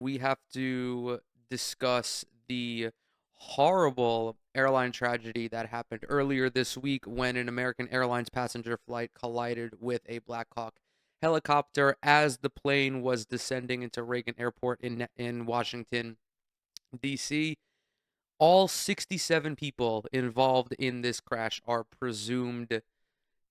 we have to discuss the horrible airline tragedy that happened earlier this week when an American Airlines passenger flight collided with a Black Hawk helicopter as the plane was descending into Reagan Airport in Washington D.C. All 67 people involved in this crash are presumed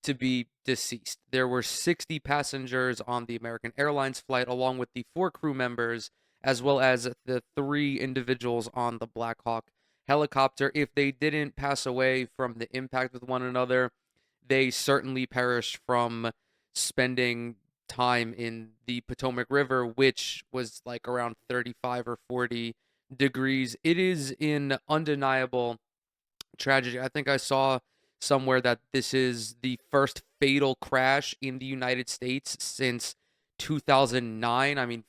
to be deceased. There were 60 passengers on the American Airlines flight, along with the four crew members, as well as the three individuals on the Black Hawk helicopter. If they didn't pass away from the impact with one another, they certainly perished from spending time in the Potomac River, which was like around 35 or 40 degrees. It is an undeniable tragedy. I think I saw somewhere that this is the first fatal crash in the United States since 2009. I mean,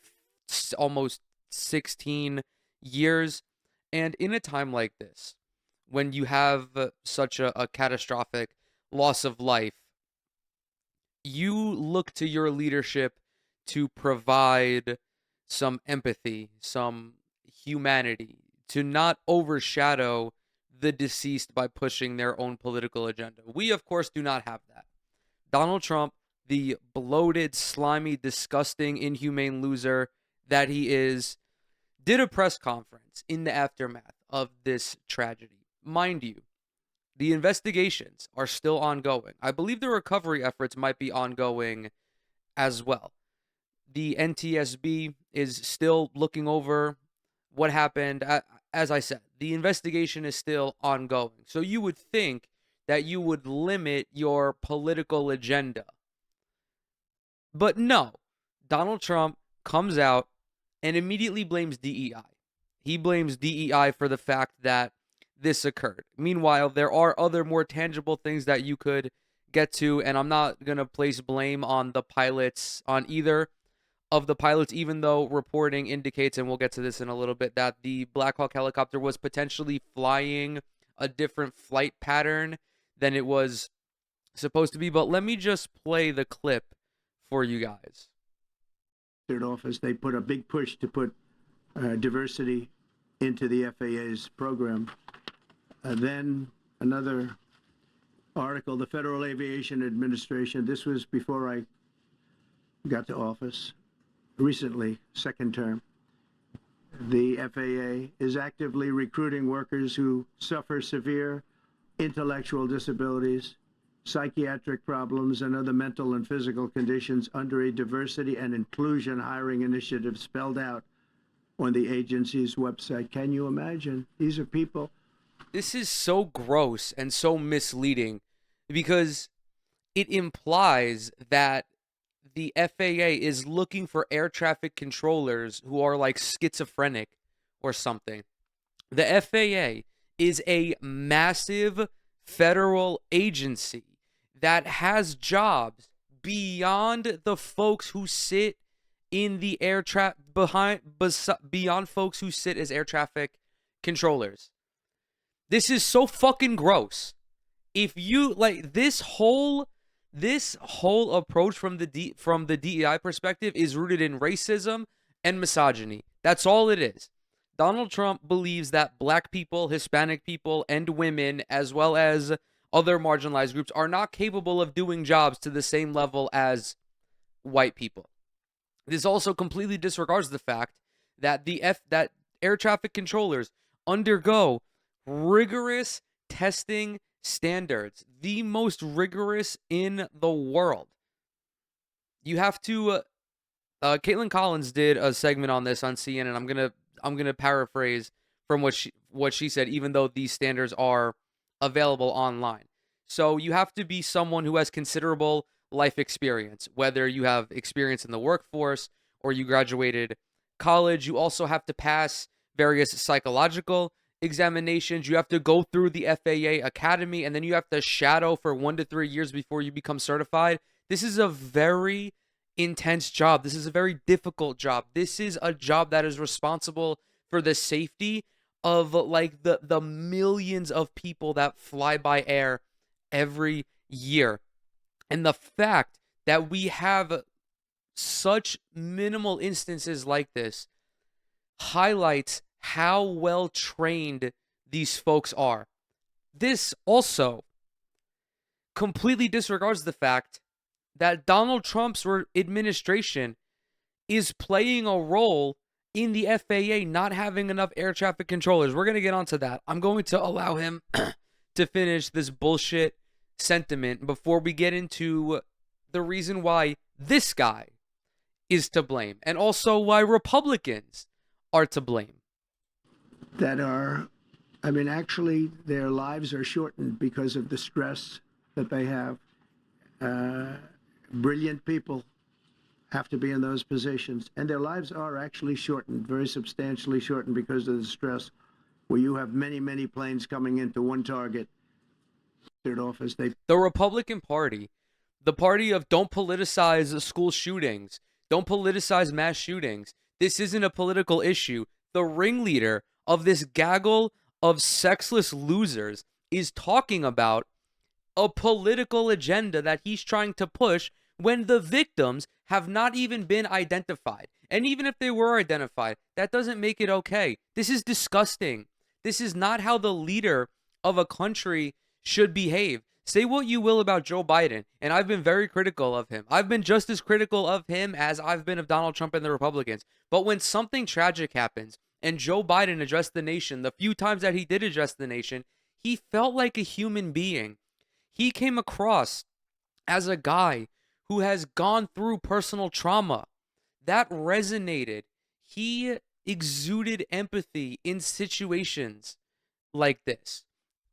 almost 16 years. And in a time like this, when you have such a catastrophic loss of life, you look to your leadership to provide some empathy, some humanity, to not overshadow the deceased by pushing their own political agenda. We, of course, do not have that. Donald Trump, the bloated, slimy, disgusting, inhumane loser that he is, did a press conference in the aftermath of this tragedy. Mind you, the investigations are still ongoing. I believe the recovery efforts might be ongoing as well. The NTSB is still looking over what happened. As I said, the investigation is still ongoing. So you would think that you would limit your political agenda. But no, Donald Trump comes out and immediately blames DEI. He blames DEI for the fact that this occurred. Meanwhile, there are other more tangible things that you could get to, and I'm not going to place blame on the pilots, on either of the pilots, even though reporting indicates, and we'll get to this in a little bit, that the Black Hawk helicopter was potentially flying a different flight pattern than it was supposed to be. But let me just play the clip for you guys. Office, they put a big push to put diversity into the FAA's program. Then another article, the Federal Aviation Administration, this was before I got to office, recently, second term. The FAA is actively recruiting workers who suffer severe intellectual disabilities, psychiatric problems, and other mental and physical conditions under a diversity and inclusion hiring initiative spelled out on the agency's website. Can you imagine? These are people. This is so gross and so misleading because it implies that the FAA is looking for air traffic controllers who are like schizophrenic or something. The FAA is a massive federal agency that has jobs beyond the folks who sit in the air beyond folks who sit as air traffic controllers. This is so fucking gross. If you like this whole approach from the DEI perspective is rooted in racism and misogyny. That's all it is. Donald Trump believes that black people, Hispanic people, and women, as well as other marginalized groups, are not capable of doing jobs to the same level as white people. This also completely disregards the fact that that air traffic controllers undergo rigorous testing standards, the most rigorous in the world. You have to. Caitlin Collins did a segment on this on CNN. I'm gonna paraphrase from what she said, even though these standards are available online. So you have to be someone who has considerable life experience, whether you have experience in the workforce or you graduated college. You also have to pass various psychological examinations. You have to go through the FAA Academy, and then you have to shadow for 1 to 3 years before you become certified. This is a very intense job. This is a very difficult job. This is a job that is responsible for the safety of like the millions of people that fly by air every year. And the fact that we have such minimal instances like this highlights how well trained these folks are. This also completely disregards the fact that Donald Trump's administration is playing a role in the FAA not having enough air traffic controllers. We're going to get onto that. I'm going to allow him to finish this bullshit sentiment before we get into the reason why this guy is to blame and also why Republicans are to blame. Actually, their lives are shortened because of the stress that they have. Brilliant people have to be in those positions, and their lives are actually shortened, very substantially shortened because of the stress, where you have many, many planes coming into one target. The Republican Party, the party of don't politicize school shootings, don't politicize mass shootings. This isn't a political issue. The ringleader of this gaggle of sexless losers is talking about a political agenda that he's trying to push when the victims have not even been identified. And even if they were identified, that doesn't make it okay. This is disgusting. This is not how the leader of a country should behave. Say what you will about Joe Biden, and I've been very critical of him. I've been just as critical of him as I've been of Donald Trump and the Republicans. But when something tragic happens and Joe Biden addressed the nation, the few times that he did address the nation, he felt like a human being. He came across as a guy who has gone through personal trauma. That resonated. He exuded empathy in situations like this.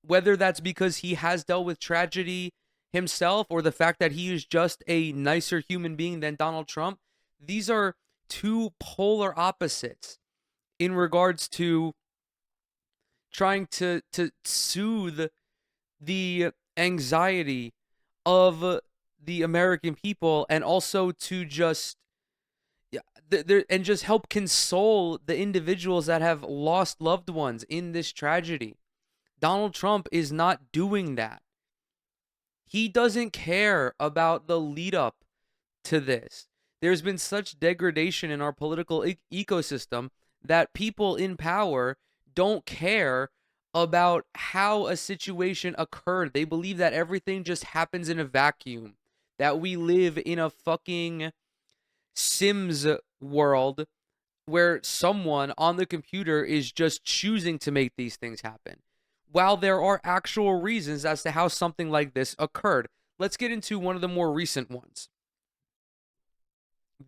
Whether that's because he has dealt with tragedy himself or the fact that he is just a nicer human being than Donald Trump, these are two polar opposites in regards to trying to soothe the anxiety of the American people and also to just and just help console the individuals that have lost loved ones in this tragedy. Donald Trump is not doing that. He doesn't care about the lead up to this. There's been such degradation in our political ecosystem that people in power don't care about how a situation occurred. They believe that everything just happens in a vacuum, that we live in a fucking Sims world where someone on the computer is just choosing to make these things happen, while there are actual reasons as to how something like this occurred. Let's get into one of the more recent ones.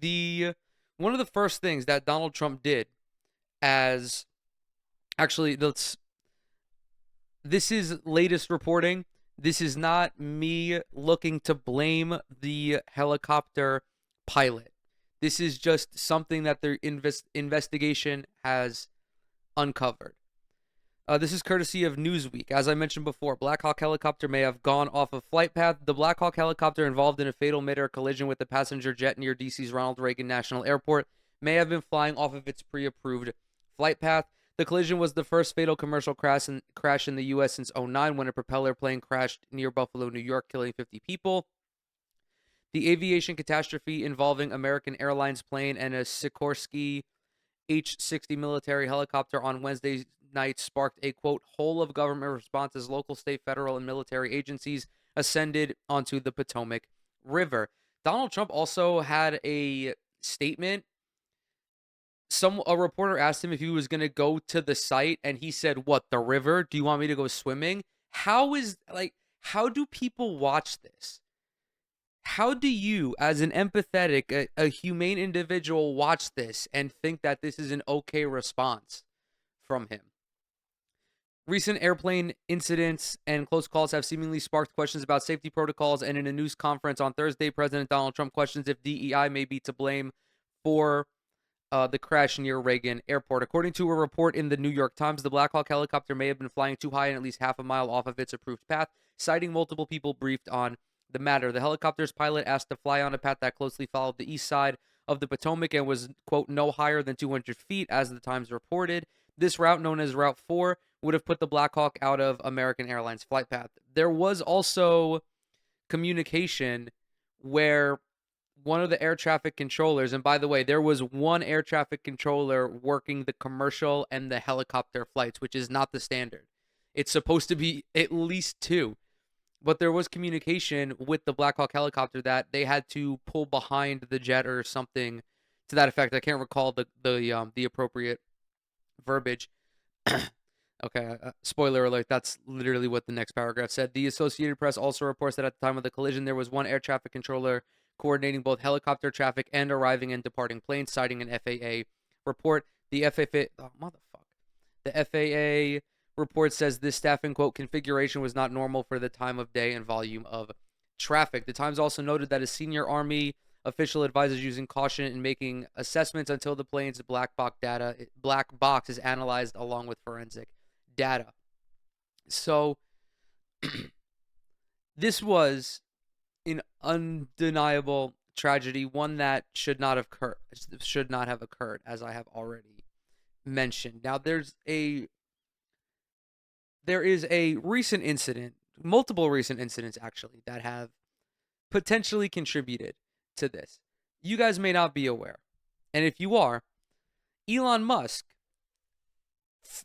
One of the first things that Donald Trump did as actually this is latest reporting. This is not me looking to blame the helicopter pilot. This is just something that their investigation has uncovered. This is courtesy of Newsweek. As I mentioned before, Black Hawk helicopter may have gone off of flight path. The Black Hawk helicopter involved in a fatal mid-air collision with a passenger jet near D.C.'s Ronald Reagan National Airport may have been flying off of its pre-approved flight path. The collision was the first fatal commercial crash in the U.S. since 2009 when a propeller plane crashed near Buffalo, New York, killing 50 people. The aviation catastrophe involving American Airlines plane and a Sikorsky H-60 military helicopter on Wednesday night sparked a, quote, whole of government response as local, state, federal, and military agencies ascended onto the Potomac River. Donald Trump also had a statement. A reporter asked him if he was going to go to the site, and he said, what, the river? Do you want me to go swimming? How do people watch this? How do you, as an empathetic, a humane individual, watch this and think that this is an okay response from him? Recent airplane incidents and close calls have seemingly sparked questions about safety protocols, and in a news conference on Thursday, President Donald Trump questions if DEI may be to blame for the crash near Reagan Airport. According to a report in the New York Times, the Black Hawk helicopter may have been flying too high and at least half a mile off of its approved path, citing multiple people briefed on the matter. The helicopter's pilot asked to fly on a path that closely followed the east side of the Potomac and was, quote, no higher than 200 feet, as the Times reported. This route, known as Route 4, would have put the Black Hawk out of American Airlines flight path. There was also communication where one of the air traffic controllers, and by the way, there was one air traffic controller working the commercial and the helicopter flights, which is not the standard. It's supposed to be at least two. But there was communication with the Black Hawk helicopter that they had to pull behind the jet or something to that effect. I can't recall the appropriate verbiage. Okay, spoiler alert, that's literally what the next paragraph said. The Associated Press also reports that at the time of the collision, there was one air traffic controller coordinating both helicopter traffic and arriving and departing planes, citing an FAA report. The FAA report says this staffing, quote, configuration was not normal for the time of day and volume of traffic. The Times also noted that a senior Army official advises using caution in making assessments until the plane's black box is analyzed along with forensic data. So this was an undeniable tragedy, one that should not have occurred, as I have already mentioned. Now there is a recent incident, multiple recent incidents actually, that have potentially contributed to this. You guys may not be aware. And if you are, Elon Musk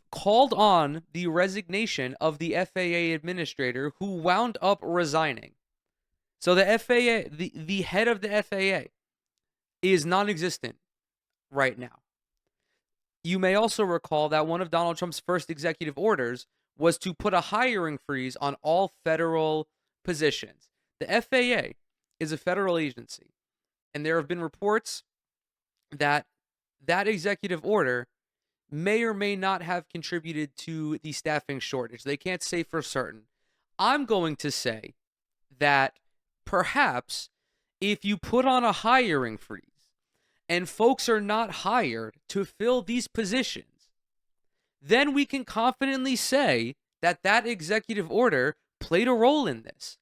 called on the resignation of the FAA administrator who wound up resigning. So the FAA, the head of the FAA is non-existent right now. You may also recall that one of Donald Trump's first executive orders was to put a hiring freeze on all federal positions. The FAA is a federal agency, and there have been reports that that executive order may or may not have contributed to the staffing shortage. They can't say for certain. I'm going to say that perhaps if you put on a hiring freeze and folks are not hired to fill these positions, then we can confidently say that that executive order played a role in this.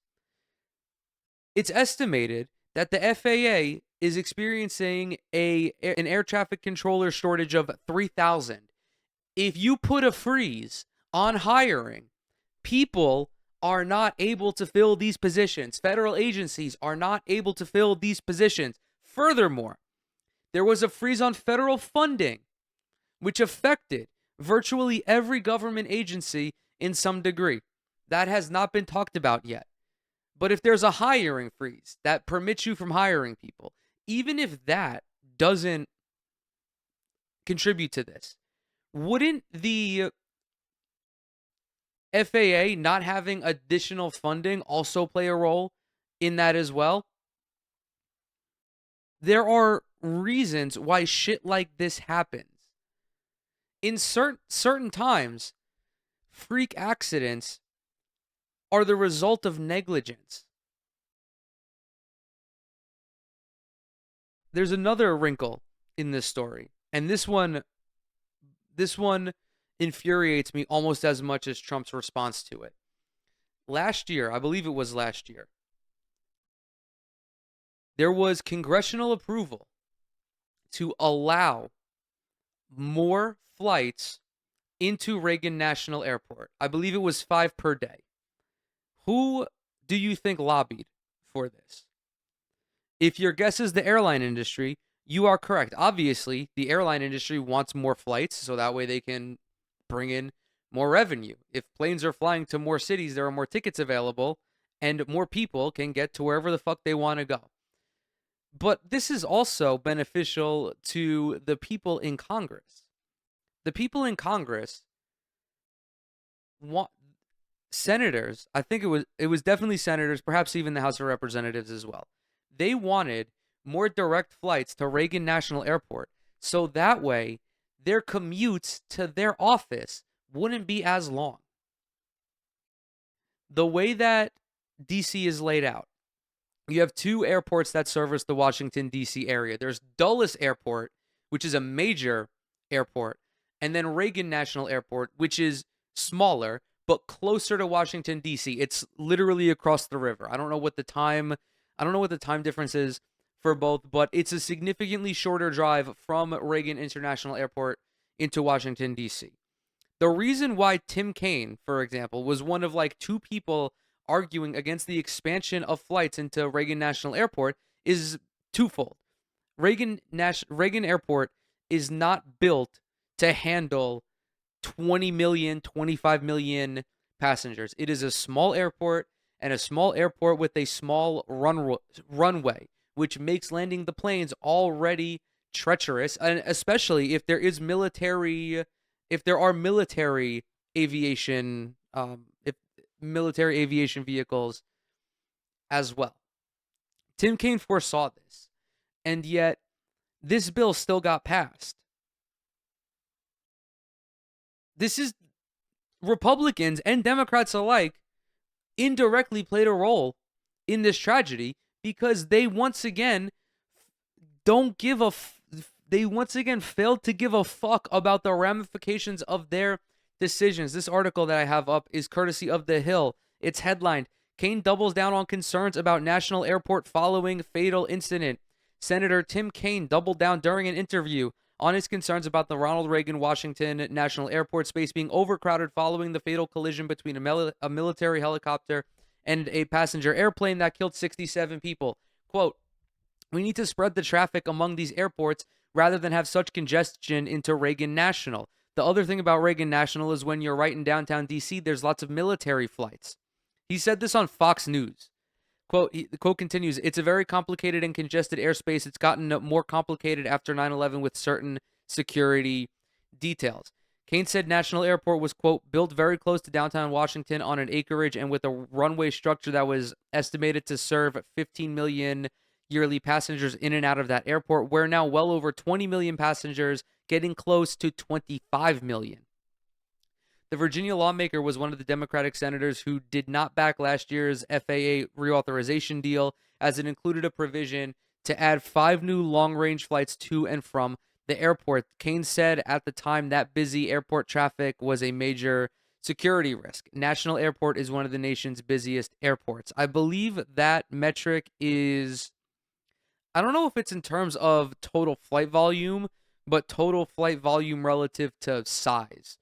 It's estimated that the FAA is experiencing an air traffic controller shortage of 3,000. If you put a freeze on hiring, people are not able to fill these positions. Federal agencies are not able to fill these positions. Furthermore, there was a freeze on federal funding, which affected virtually every government agency in some degree. That has not been talked about yet. But if there's a hiring freeze that permits you from hiring people, even if that doesn't contribute to this, wouldn't the FAA not having additional funding also play a role in that as well? There are reasons why shit like this happens. In certain times, freak accidents are the result of negligence. There's another wrinkle in this story, and this one infuriates me almost as much as Trump's response to it. Last year, I believe it was last year, there was congressional approval to allow more flights into Reagan National Airport. I believe it was 5 per day. Who do you think lobbied for this? If your guess is the airline industry, you are correct. Obviously, the airline industry wants more flights so that way they can bring in more revenue. If planes are flying to more cities, there are more tickets available and more people can get to wherever the fuck they want to go. But this is also beneficial to the people in Congress. The people in Congress want senators, I think it was definitely senators, perhaps even the House of Representatives as well. They wanted more direct flights to Reagan National Airport so that way their commutes to their office wouldn't be as long. The way that D.C. is laid out, you have 2 airports that service the Washington D.C. area. There's Dulles Airport, which is a major airport, and then Reagan National Airport, which is smaller but closer to Washington D.C. It's literally across the river. I don't know what the time difference is for both, but it's a significantly shorter drive from Reagan International Airport into Washington D.C. The reason why Tim Kaine, for example, was one of like 2 people arguing against the expansion of flights into Reagan National Airport is twofold. Reagan Airport is not built to handle 20 million, 25 million passengers. It is a small airport, and a small airport with a small runway, which makes landing the planes already treacherous, and especially if there are military aviation, if military aviation vehicles as well. Tim Kaine foresaw this, and yet this bill still got passed. This is Republicans and Democrats alike indirectly played a role in this tragedy because they once again failed to give a fuck about the ramifications of their decisions. This article that I have up is courtesy of The Hill. It's headlined, Kaine doubles down on concerns about national airport following fatal incident. Senator Tim Kaine doubled down during an interview on his concerns about the Ronald Reagan Washington National Airport space being overcrowded following the fatal collision between a military helicopter and a passenger airplane that killed 67 people. Quote, we need to spread the traffic among these airports rather than have such congestion into Reagan National. The other thing about Reagan National is when you're right in downtown D.C., there's lots of military flights. He said this on Fox News. The quote continues, it's a very complicated and congested airspace. It's gotten more complicated after 9/11 with certain security details. Kaine said National Airport was, quote, built very close to downtown Washington on an acreage and with a runway structure that was estimated to serve 15 million yearly passengers in and out of that airport. We're now well over 20 million passengers, getting close to 25 million. The Virginia lawmaker was one of the Democratic senators who did not back last year's FAA reauthorization deal, as it included a provision to add 5 new long-range flights to and from the airport. Kaine said at the time that busy airport traffic was a major security risk. National Airport is one of the nation's busiest airports. I believe that metric is, I don't know if it's in terms of total flight volume, but total flight volume relative to size.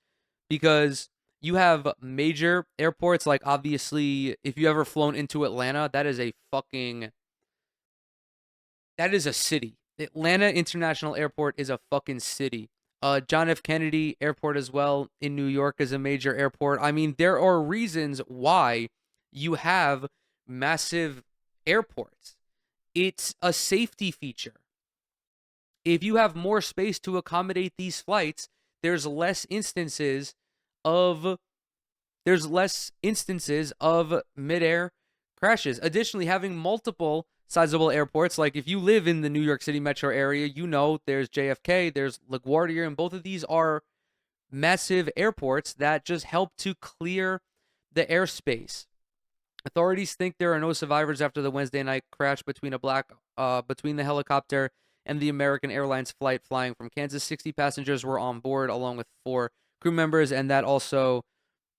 Because you have major airports, like obviously, if you ever flown into Atlanta, that is a city. Atlanta International Airport is a fucking city. John F. Kennedy Airport as well in New York is a major airport. I mean, there are reasons why you have massive airports. It's a safety feature. If you have more space to accommodate these flights, there's less instances of midair crashes. Additionally, having multiple sizable airports, like if you live in the New York City metro area, you know there's JFK, there's LaGuardia, and both of these are massive airports that just help to clear the airspace. Authorities think there are no survivors after the Wednesday night crash between the helicopter and the American Airlines flight flying from Kansas. 60 passengers were on board, along with 4 crew members, and that also,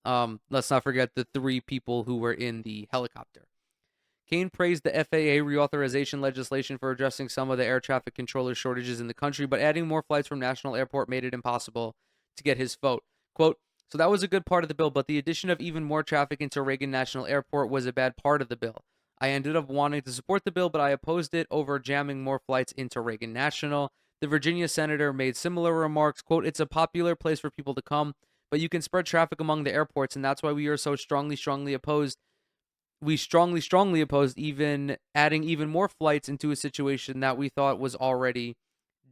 let's not forget the 3 people who were in the helicopter. Kaine praised the FAA reauthorization legislation for addressing some of the air traffic controller shortages in the country, but adding more flights from National Airport made it impossible to get his vote. Quote, so that was a good part of the bill, but the addition of even more traffic into Reagan National Airport was a bad part of the bill. I ended up wanting to support the bill, but I opposed it over jamming more flights into Reagan National. The Virginia senator made similar remarks. Quote, it's a popular place for people to come, but you can spread traffic among the airports, and that's why we are so strongly opposed. We strongly opposed even adding even more flights into a situation that we thought was already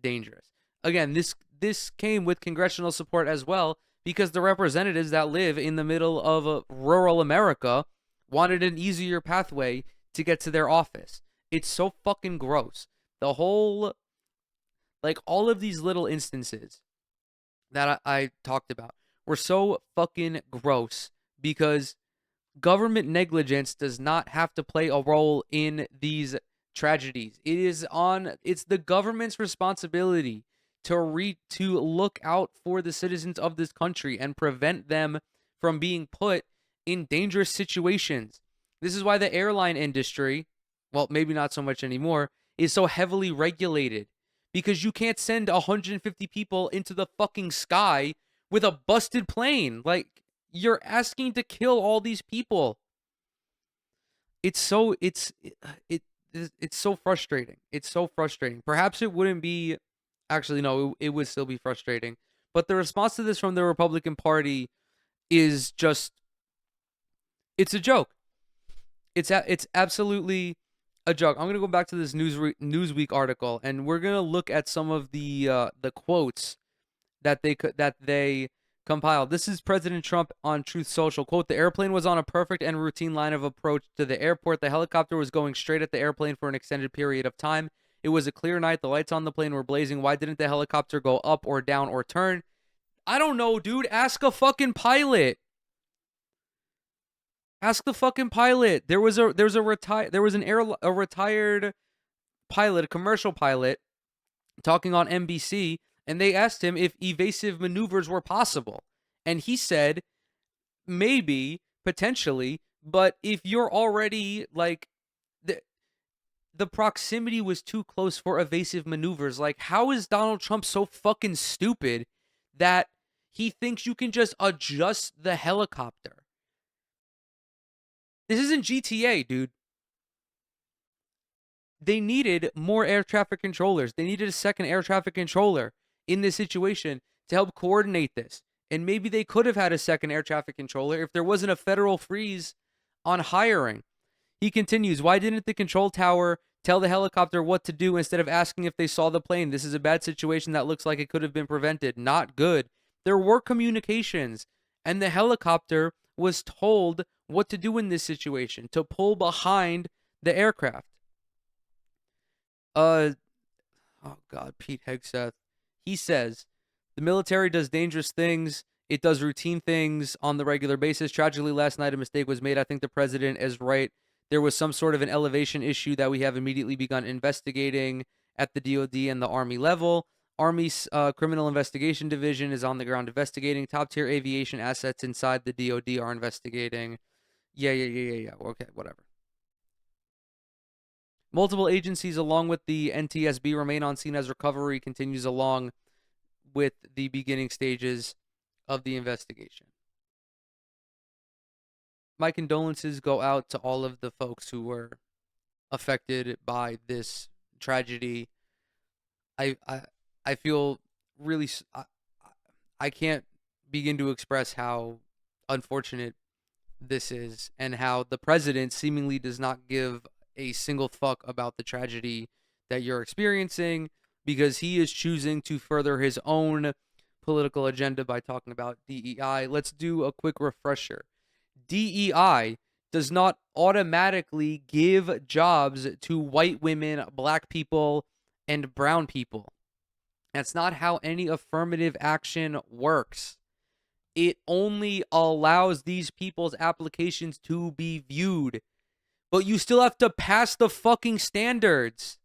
dangerous. Again, this came with congressional support as well, because the representatives that live in the middle of rural America wanted an easier pathway to get to their office. It's so fucking gross. The whole, like, all of these little instances that I talked about were so fucking gross because government negligence does not have to play a role in these tragedies. It's the government's responsibility to look out for the citizens of this country and prevent them from being put in dangerous situations. This is why the airline industry, well, maybe not so much anymore, is so heavily regulated, because you can't send 150 people into the fucking sky with a busted plane. Like, you're asking to kill all these people. it's so frustrating. It's so frustrating. Perhaps it wouldn't be. Actually, no, it would still be frustrating. But the response to this from the Republican Party is just, it's a joke. It's absolutely a joke. I'm gonna go back to this Newsweek article, and we're gonna look at some of the quotes that they compiled. This is President Trump on Truth Social. Quote, "The airplane was on a perfect and routine line of approach to the airport. The helicopter was going straight at the airplane for an extended period of time. It was a clear night. The lights on the plane were blazing. Why didn't the helicopter go up or down or turn? I don't know, dude. Ask a fucking pilot. Ask the fucking pilot. There was a retired pilot, a commercial pilot, talking on NBC, and they asked him if evasive maneuvers were possible. And he said, maybe, potentially, but if you're already like the proximity was too close for evasive maneuvers. Like, how is Donald Trump so fucking stupid that he thinks you can just adjust the helicopter? This isn't GTA, dude. They needed more air traffic controllers. They needed a second air traffic controller in this situation to help coordinate this. And maybe they could have had a second air traffic controller if there wasn't a federal freeze on hiring. He continues, why didn't the control tower tell the helicopter what to do instead of asking if they saw the plane? This is a bad situation that looks like it could have been prevented. Not good. There were communications, and the helicopter was told what to do in this situation, to pull behind the aircraft. Oh God, Pete Hegseth. He says, the military does dangerous things. It does routine things on the regular basis. Tragically, last night a mistake was made. I think the president is right. There was some sort of an elevation issue that we have immediately begun investigating at the DOD and the Army level. Army's Criminal Investigation Division is on the ground investigating. Top-tier aviation assets inside the DOD are investigating. Yeah. Okay, whatever. Multiple agencies, along with the NTSB, remain on scene as recovery continues along with the beginning stages of the investigation. My condolences go out to all of the folks who were affected by this tragedy. I feel really, I can't begin to express how unfortunate this is, and how the president seemingly does not give a single fuck about the tragedy that you're experiencing, because he is choosing to further his own political agenda by talking about DEI. Let's do a quick refresher. DEI does not automatically give jobs to white women, black people, and brown people. That's not how any affirmative action works. It only allows these people's applications to be viewed. But you still have to pass the fucking standards.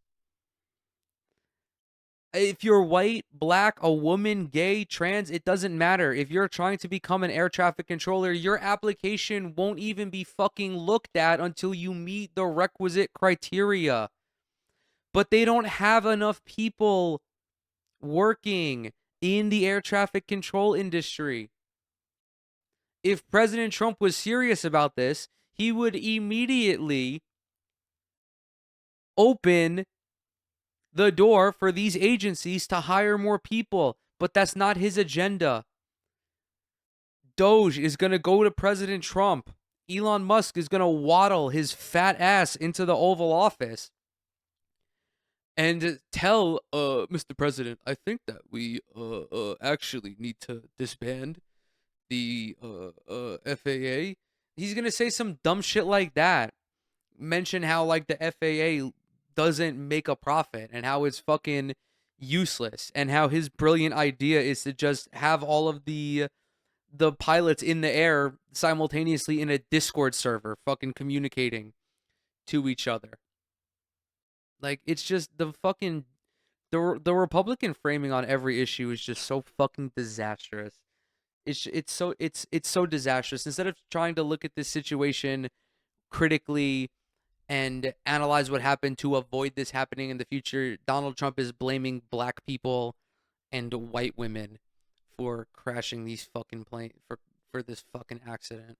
If you're white, black, a woman, gay, trans, it doesn't matter. If you're trying to become an air traffic controller, your application won't even be fucking looked at until you meet the requisite criteria. But they don't have enough people working in the air traffic control industry. If President Trump was serious about this, he would immediately open the door for these agencies to hire more people. But that's not his agenda. Doge is going to go to President Trump. Elon Musk is going to waddle his fat ass into the Oval Office and tell Mr. President, I think that we actually need to disband the FAA. He's going to say some dumb shit like that. Mention how like the FAA doesn't make a profit and how it's fucking useless, and how his brilliant idea is to just have all of the pilots in the air simultaneously in a Discord server fucking communicating to each other. Like, it's just the fucking the Republican framing on every issue is just so fucking disastrous. It's so disastrous. Instead of trying to look at this situation critically and analyze what happened to avoid this happening in the future, Donald Trump is blaming black people and white women for crashing these fucking planes, for this fucking accident.